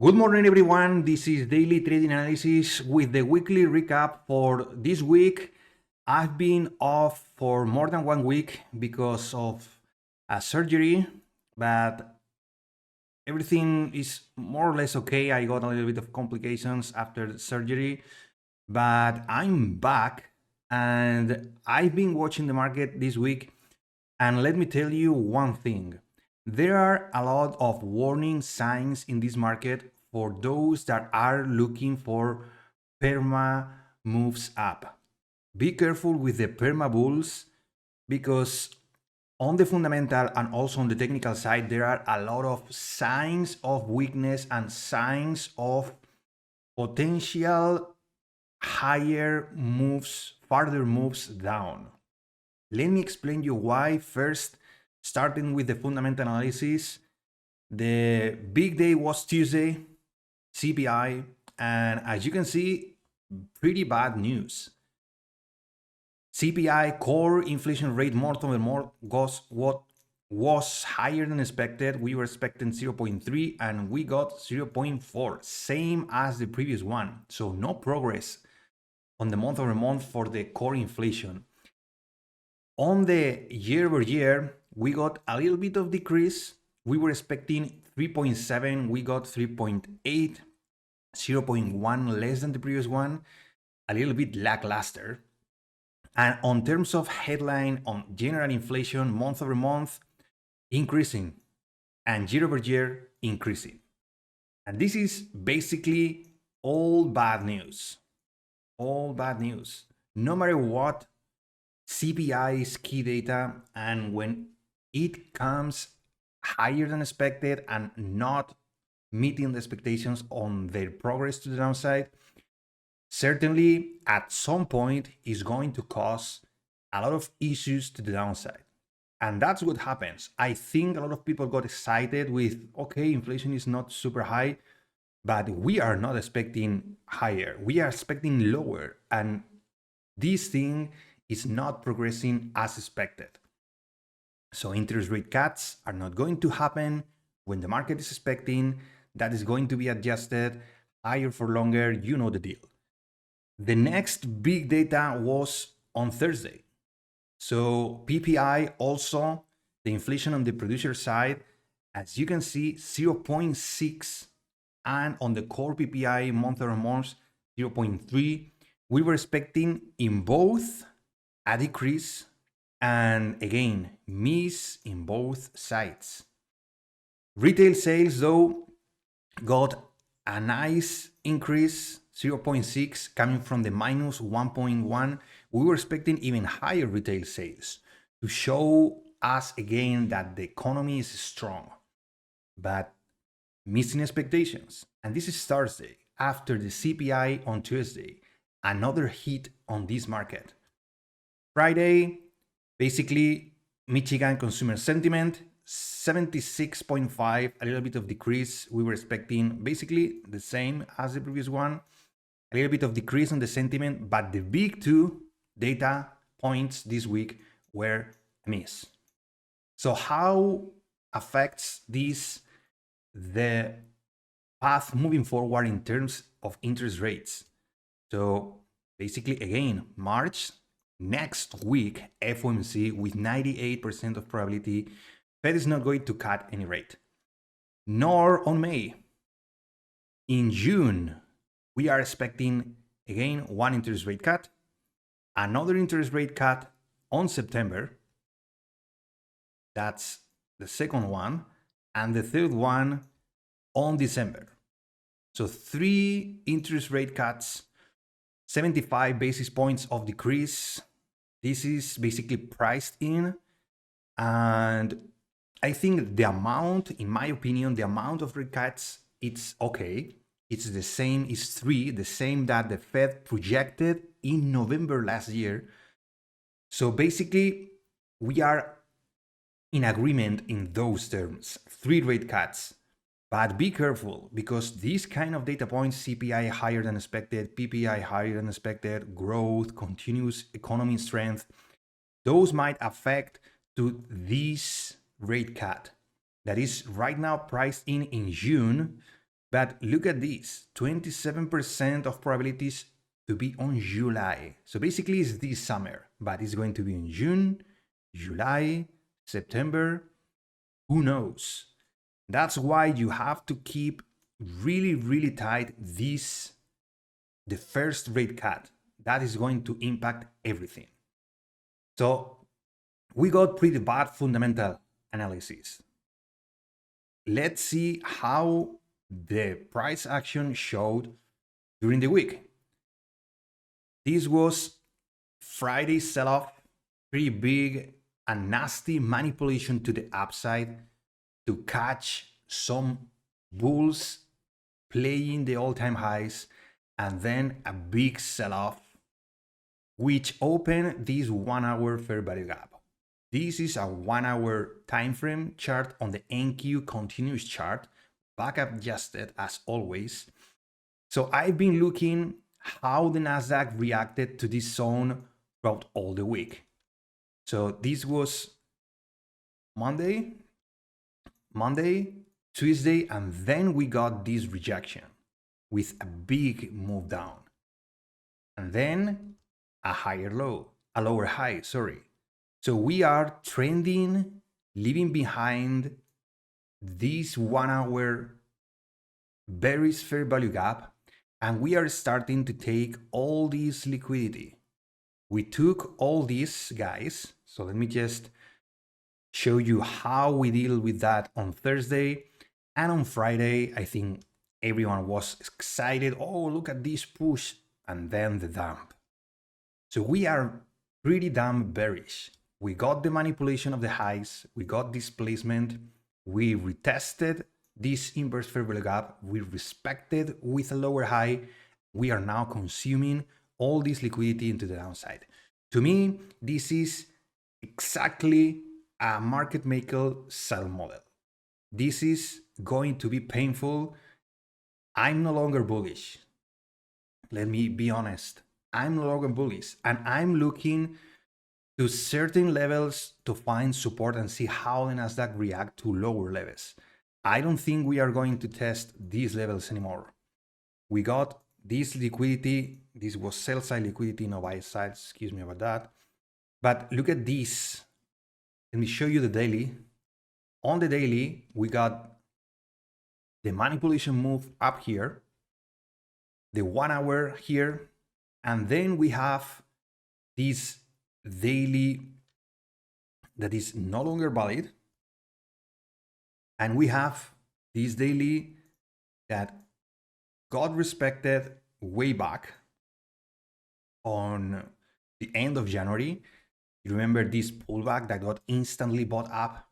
Good morning, everyone. This is Daily Trading Analysis with the weekly recap for this week. I've been off for more than 1 week because of a surgery, but everything is more or less okay. I got a little bit of complications after the surgery, but I'm back and I've been watching the market this week. And let me tell you one thing, there are a lot of warning signs in this market for those that are looking for perma moves up. Be careful with the perma bulls because on the fundamental and also on the technical side, there are a lot of signs of weakness and signs of potential higher moves, further moves down. Let me explain you why. First, starting with the fundamental analysis, the big day was Tuesday, CPI, and as you can see, pretty bad news. CPI core inflation rate month-over-month was higher than expected. We were expecting 0.3 and we got 0.4, same as the previous one. So no progress on the month-over-month for the core inflation. On the year-over-year, we got a little bit of decrease. We were expecting 3.7, we got 3.8, 0.1 less than the previous one, a little bit lackluster. And on terms of headline on general inflation, month over month, increasing, and year over year, increasing. And this is basically all bad news. All bad news. No matter what, CPI is key data, and when it comes higher than expected and not meeting the expectations on their progress to the downside, certainly at some point is going to cause a lot of issues to the downside. And that's what happens. I think a lot of people got excited with, okay, inflation is not super high, but we are not expecting higher. We are expecting lower. And this thing is not progressing as expected. So interest rate cuts are not going to happen when the market is expecting. That is going to be adjusted higher for longer. You know the deal. The next big data was on Thursday. So PPI also, the inflation on the producer side, as you can see, 0.6, and on the core PPI month over month, 0.3. We were expecting in both a decrease and again miss in both sides. Retail sales though got a nice increase, 0.6, coming from the minus 1.1. We were expecting even higher retail sales to show us again that the economy is strong, but missing expectations. And this is Thursday after the CPI on Tuesday, another hit on this market. Friday, basically Michigan consumer sentiment 76.5, a little bit of decrease. We were expecting basically the same as the previous one, a little bit of decrease on the sentiment, but the big two data points this week were a miss. So how affects this the path moving forward in terms of interest rates? So basically, again, March, next week, FOMC with 98% of probability, Fed is not going to cut any rate, nor on May. In June, we are expecting again one interest rate cut, another interest rate cut on September. That's the second one, and the third one on December. So 3 interest rate cuts, 75 basis points of decrease. This is basically priced in. And I think the amount, in my opinion, the amount of rate cuts, it's okay. It's the same, it's 3, the same that the Fed projected in November last year. So basically, we are in agreement in those terms, 3 rate cuts. But be careful, because these kind of data points, CPI higher than expected, PPI higher than expected, growth, continuous economy strength, those might affect to this rate cut that is right now priced in June, But look at this, 27% of probabilities to be on July. So basically it's this summer, but it's going to be in June, July, September, who knows? That's why you have to keep really tight the first rate cut. That is going to impact everything. So we got pretty bad fundamental analysis. Let's see how the price action showed during the week. This was Friday sell-off, pretty big and nasty manipulation to the upside to catch some bulls playing the all-time highs, and then a big sell-off which opened this 1 hour fair value gap. This is a 1 hour time frame chart on the NQ continuous chart, back adjusted as always. So I've been looking how the Nasdaq reacted to this zone throughout all the week. So this was Monday, Tuesday, and then we got this rejection with a big move down. And then a higher low, a lower high, sorry. So we are trending, leaving behind this 1 hour bearish fair value gap, and we are starting to take all this liquidity. We took all these guys. So let me just show you how we deal with that on Thursday. And on Friday, I think everyone was excited. Oh, look at this push, and then the dump. So we are pretty damn bearish. We got the manipulation of the highs, we got displacement, we retested this inverse fair value gap, we respected with a lower high, we are now consuming all this liquidity into the downside. To me, this is exactly a market maker sell model. This is going to be painful. I'm no longer bullish. Let me be honest. I'm no longer bullish, and I'm looking to certain levels to find support and see how the Nasdaq react to lower levels. I don't think we are going to test these levels anymore. We got this liquidity. This was sell side liquidity, no buy side. Excuse me about that. But look at this. Let me show you the daily. On the daily, we got the manipulation move up here, the 1 hour here, and then we have this daily that is no longer valid, and we have this daily that got respected way back on the end of January. You remember this pullback that got instantly bought up,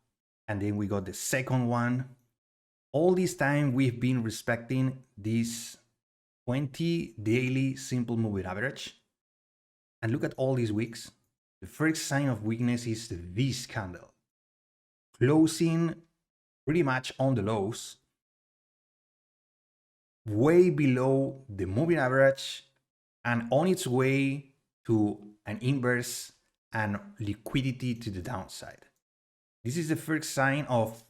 and then we got the second one. All this time we've been respecting this 20 daily simple moving average, and look at all these weeks. The first sign of weakness is this candle, closing pretty much on the lows, way below the moving average, and on its way to an inverse and liquidity to the downside. This is the first sign of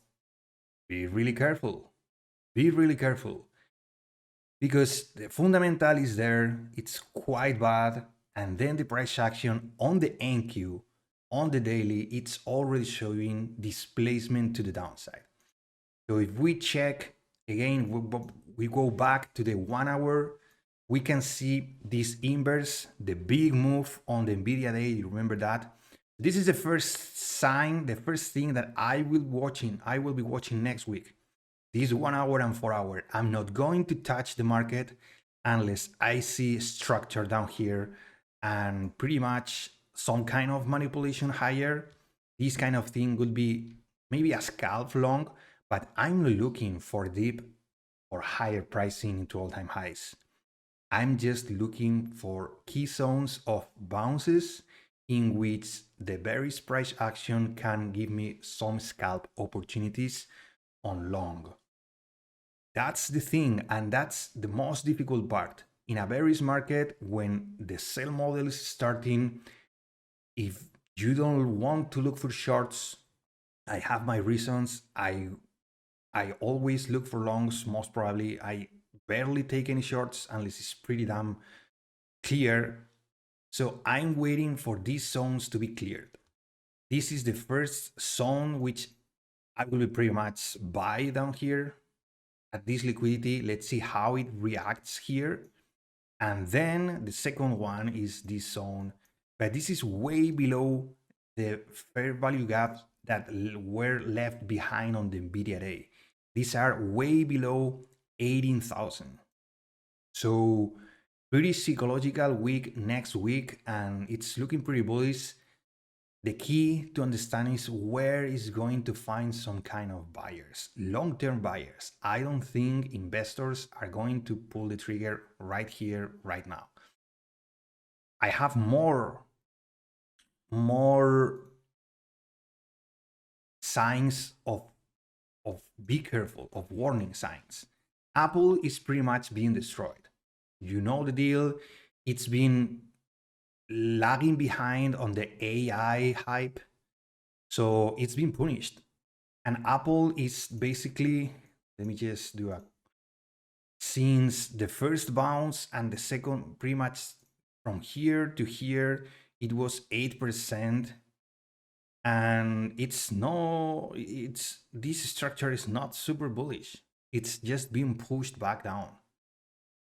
be really careful. Be really careful. Because the fundamental is there, it's quite bad, and then the price action on the NQ, on the daily, it's already showing displacement to the downside. So if we check again, we go back to the 1 hour, we can see this inverse, the big move on the Nvidia day. You remember that? This is the first sign, the first thing that I will be watching next week. This 1 hour and 4 hour. I'm not going to touch the market unless I see structure down here and pretty much some kind of manipulation higher. This kind of thing would be maybe a scalp long, but I'm looking for deep or higher pricing into all-time highs. I'm just looking for key zones of bounces in which the bearish price action can give me some scalp opportunities on long. That's the thing, and that's the most difficult part. In a bearish market, when the sell model is starting, if you don't want to look for shorts, I have my reasons. I I always look for longs. Most probably, I barely take any shorts unless it's pretty damn clear. So I'm waiting for these zones to be cleared. This is the first zone which I will be pretty much buy down here at this liquidity. Let's see how it reacts here. And then the second one is this zone, but this is way below the fair value gaps that were left behind on the NVIDIA day. These are way below 18,000. So pretty psychological week next week, and it's looking pretty bullish. The key to understand is where is going to find some kind of buyers, long-term buyers. I don't think investors are going to pull the trigger right here, right now. I have more signs of be careful, of warning signs. Apple is pretty much being destroyed. You know the deal. It's been lagging behind on the AI hype. So it's been punished. And Apple is basically, let me just do a, since the first bounce and the second, pretty much from here to here, it was 8%. And this structure is not super bullish. It's just being pushed back down.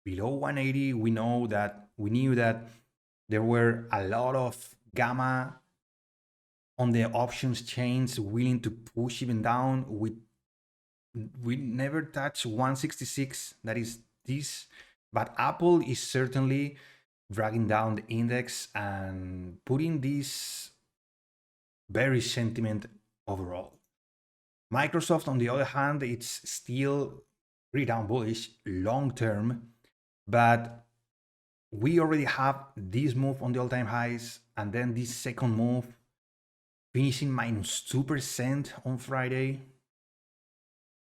Below 180, we knew that there were a lot of gamma on the options chains willing to push even down. We never touch 166, that is this, but Apple is certainly dragging down the index and putting this bearish sentiment overall. Microsoft, on the other hand, it's still pretty down bullish long term, but we already have this move on the all-time highs, and then this second move finishing minus 2% on Friday.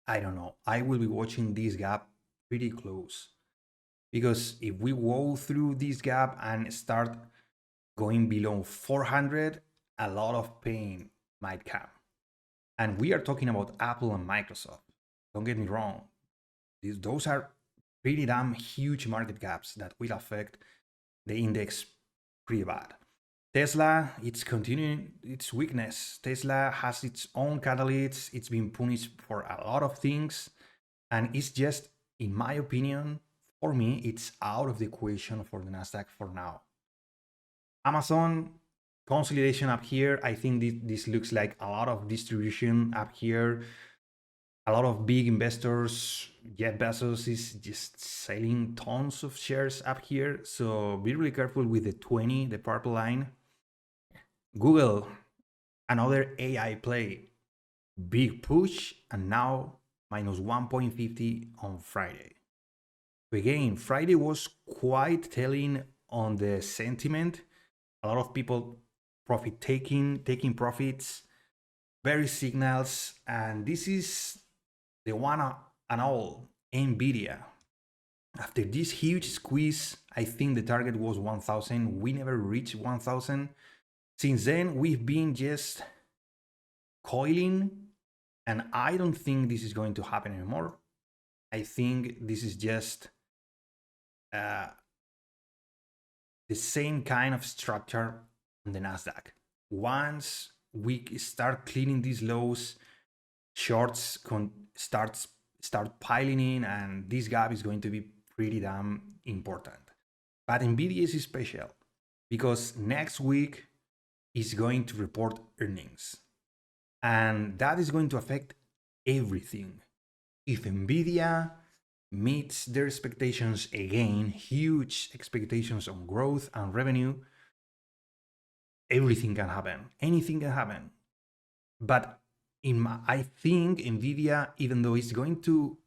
I don't know. I will be watching this gap pretty close, because if we go through this gap and start going below 400, a lot of pain might come. And we are talking about Apple and Microsoft. Don't get me wrong. Those are pretty damn huge market gaps that will affect the index pretty bad. Tesla, it's continuing its weakness. Tesla has its own catalysts. It's been punished for a lot of things. And it's just, in my opinion, for me, it's out of the equation for the Nasdaq for now. Amazon, consolidation up here. I think this looks like a lot of distribution up here. A lot of big investors. Jeff Bezos is just selling tons of shares up here. So be really careful with the 20, the purple line. Google, another AI play. Big push, and now minus 1.50 on Friday. Again, Friday was quite telling on the sentiment. A lot of people taking profits, bearish signals, and this is the one and all, NVIDIA. After this huge squeeze, I think the target was 1,000. We never reached 1,000. Since then, we've been just coiling, and I don't think this is going to happen anymore. I think this is just the same kind of structure on the Nasdaq. Once we start cleaning these lows, shorts start piling in, and this gap is going to be pretty damn important. But NVIDIA is special because next week is going to report earnings, and that is going to affect everything. If NVIDIA meets their expectations again, huge expectations on growth and revenue, everything can happen. Anything can happen. But I think NVIDIA, even though it's going to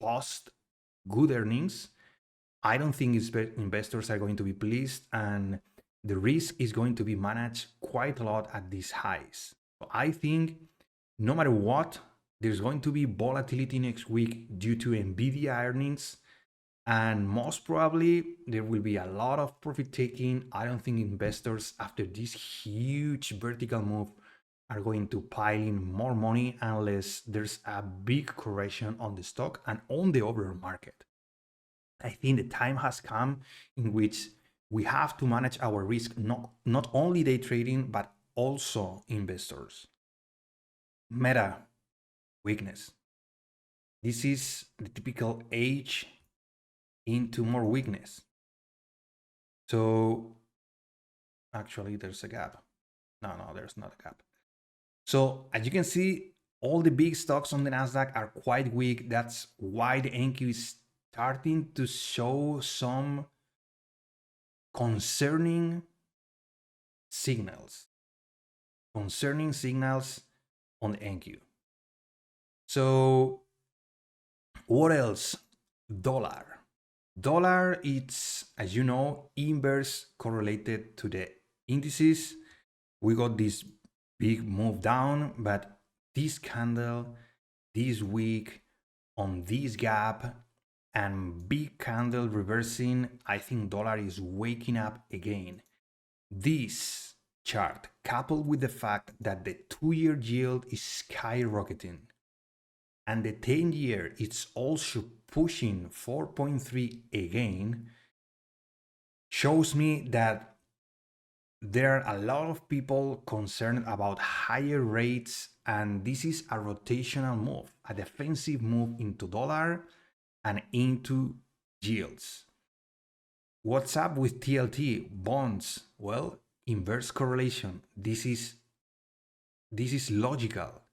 post good earnings, I don't think investors are going to be pleased, and the risk is going to be managed quite a lot at these highs. So I think no matter what, there's going to be volatility next week due to NVIDIA earnings, and most probably there will be a lot of profit taking. I don't think investors, after this huge vertical move are going to pile in more money unless there's a big correction on the stock and on the overall market. I think the time has come in which we have to manage our risk, not only day trading, but also investors. Meta weakness. This is the typical age into more weakness. So actually there's a gap. No, there's not a gap. So as you can see, all the big stocks on the Nasdaq are quite weak. That's why the NQ is starting to show some concerning signals on the NQ. So what else? Dollar, it's, as you know, inverse correlated to the indices. We got this big move down, but this candle this week on this gap and big candle reversing, I think dollar is waking up again. This chart, coupled with the fact that the 2-year yield is skyrocketing and the 10-year it's also pushing 4.3 again, shows me that there are a lot of people concerned about higher rates, and this is a rotational move, a defensive move into dollar and into yields. What's up with TLT bonds? Well, inverse correlation. This is logical.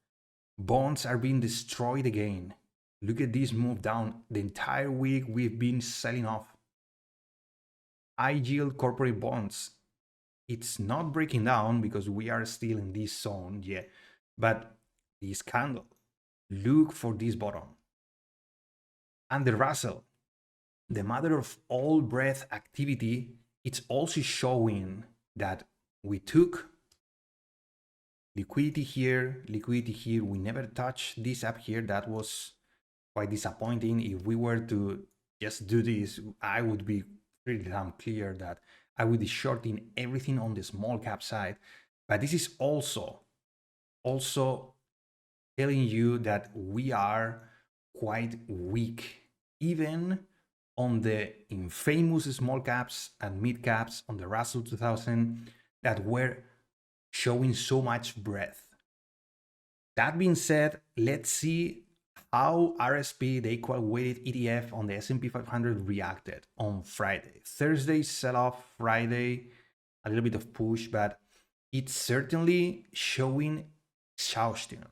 Bonds are being destroyed again. Look at this move down. The entire week we've been selling off. High yield corporate bonds. It's not breaking down because we are still in this zone yet, but this candle, look for this bottom. And the Russell, the matter of all breadth activity, it's also showing that we took liquidity here, we never touched this up here. That was quite disappointing. If we were to just do this, I would be pretty damn clear that I would be shorting everything on the small cap side. But this is also telling you that we are quite weak, even on the infamous small caps and mid caps on the Russell 2000 that were showing so much breadth. That being said, let's see how RSP, the equal weighted ETF on the S&P 500, reacted on Friday. Thursday sell-off, Friday a little bit of push, but it's certainly showing exhaustion.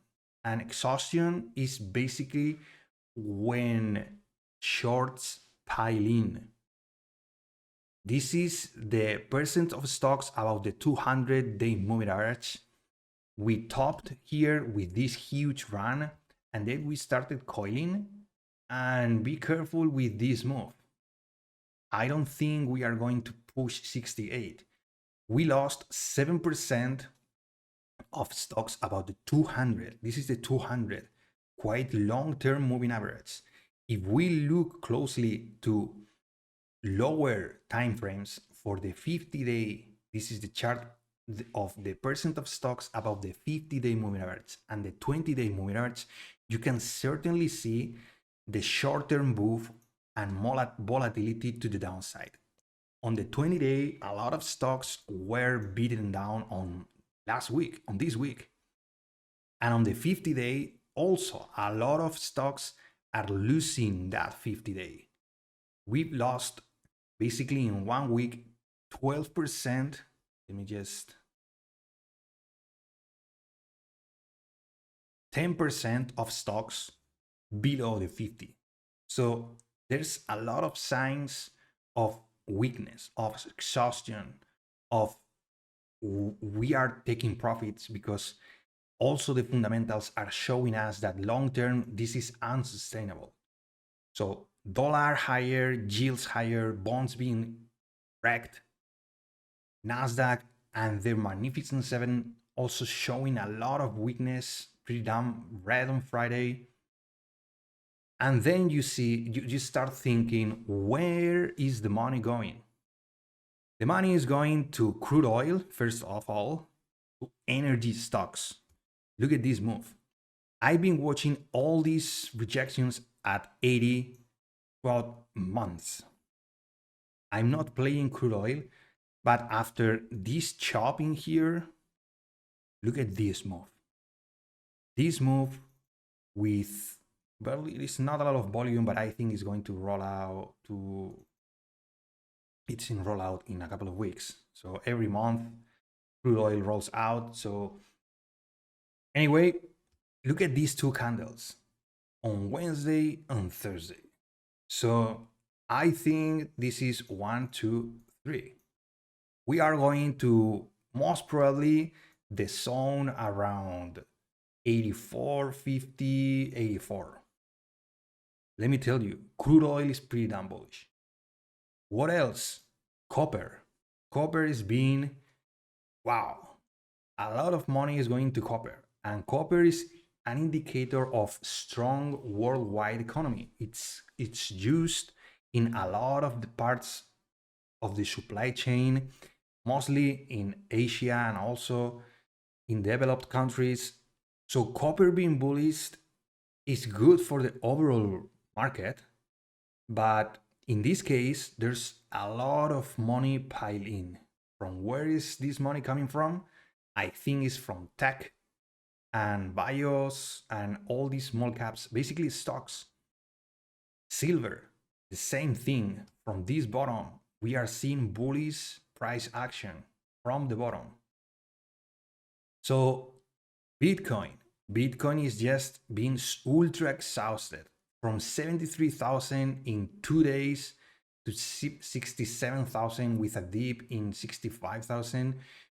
And exhaustion is basically when shorts pile in. This is the percent of stocks above the 200-day moving average. We topped here with this huge run, and then we started coiling. And be careful with this move. I don't think we are going to push 68. We lost 7% of stocks about the 200. This is the 200, quite long-term moving average. If we look closely to lower time frames for the 50-day, this is the chart of the percent of stocks above the 50-day moving average and the 20-day moving average, you can certainly see the short-term move and volatility to the downside. On the 20-day, a lot of stocks were beaten down on this week. And on the 50-day, also, a lot of stocks are losing that 50-day. We've lost basically in 1 week 12%. Let me just 10% of stocks below the 50. So there's a lot of signs of weakness, of exhaustion, of we are taking profits because also the fundamentals are showing us that long-term this is unsustainable. So dollar higher, yields higher, bonds being wrecked, Nasdaq and the Magnificent Seven also showing a lot of weakness, pretty damn red on Friday. And then you start thinking, where is the money going? The money is going to crude oil, first of all, to energy stocks. Look at this move. I've been watching all these rejections at 80 throughout months. I'm not playing crude oil, but after this chopping here, look at this move. This move with, well, it is not a lot of volume, but I think it's going to roll out to, it's in rollout in a couple of weeks. So every month, crude oil rolls out. So anyway, look at these two candles on Wednesday and Thursday. So I think this is 1, 2, 3. We are going to most probably the zone around 84, 50, 84. Let me tell you, crude oil is pretty damn bullish. What else? Copper. Copper is being, wow, a lot of money is going to copper. And copper is an indicator of strong worldwide economy. It's used in a lot of the parts of the supply chain, mostly in Asia and also in developed countries. So copper being bullish is good for the overall market, but in this case, there's a lot of money piled in. From where is this money coming from? I think it's from tech and bios and all these small caps, basically stocks. Silver, the same thing. From this bottom, we are seeing bullish price action from the bottom. So Bitcoin is just being ultra exhausted from 73,000 in 2 days to 67,000 with a dip in 65,000.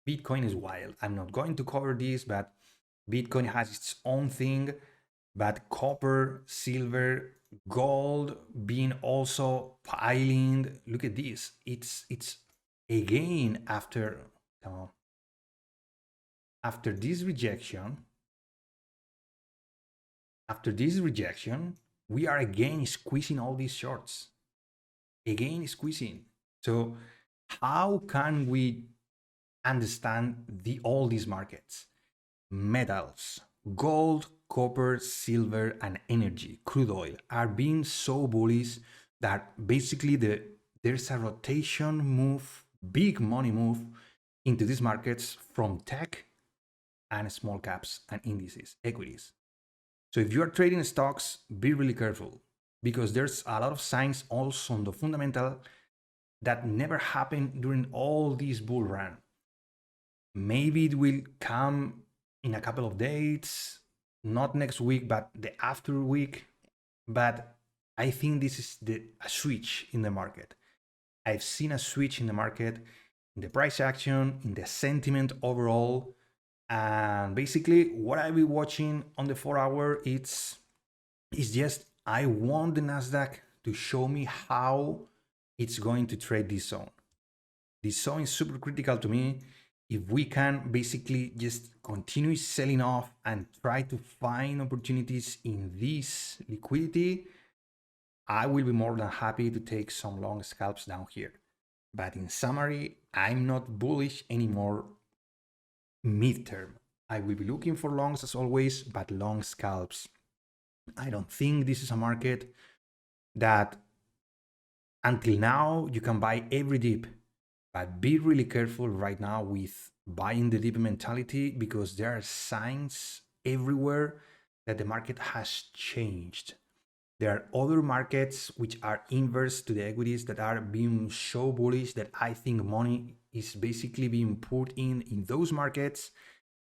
Bitcoin is wild. I'm not going to cover this, but Bitcoin has its own thing. But copper, silver, gold being also piling. Look at this. It's again after, come on, after this rejection, we are again squeezing all these shorts. Again squeezing. So how can we understand all these markets? Metals, gold, copper, silver, and energy, crude oil, are being so bullish that basically there's a rotation move, big money move into these markets from tech and small caps and indices, equities. So if you are trading stocks, be really careful, because there's a lot of signs also on the fundamental that never happened during all this bull run. Maybe it will come in a couple of days, not next week, but the after week. But I think this is a switch in the market. I've seen a switch in the market, in the price action, in the sentiment overall. And basically what I'll be watching on the 4-hour, it's just, I want the Nasdaq to show me how it's going to trade this zone. This zone is super critical to me. If we can basically just continue selling off and try to find opportunities in this liquidity, I will be more than happy to take some long scalps down here. But in summary, I'm not bullish anymore midterm. I will be looking for longs as always, but long scalps. I don't think this is a market that until now you can buy every dip, but be really careful right now with buying the dip mentality, because there are signs everywhere that the market has changed. There are other markets which are inverse to the equities that are being so bullish that I think money is basically being put in those markets,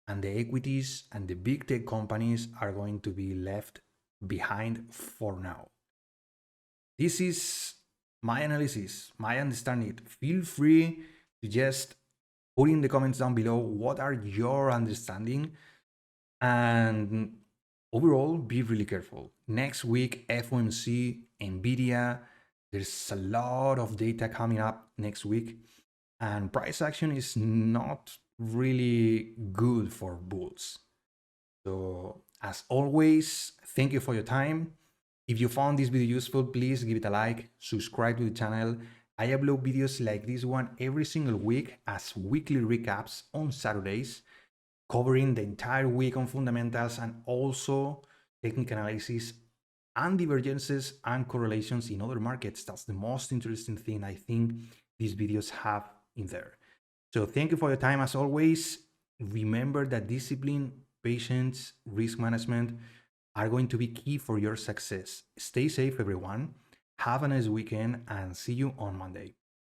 and the equities and the big tech companies are going to be left behind for now. This is my analysis, my understanding. Feel free to just put in the comments down below what are your understanding, and overall be really careful. Next week, FOMC, Nvidia, there's a lot of data coming up next week, and price action is not really good for bulls. So as always, thank you for your time. If you found this video useful, please give it a like, subscribe to the channel. I upload videos like this one every single week as weekly recaps on Saturdays. covering the entire week on fundamentals and also technical analysis and divergences and correlations in other markets. That's the most interesting thing I think these videos have in there. So thank you for your time as always. Remember that discipline, patience, risk management are going to be key for your success. Stay safe, everyone. Have a nice weekend and see you on Monday.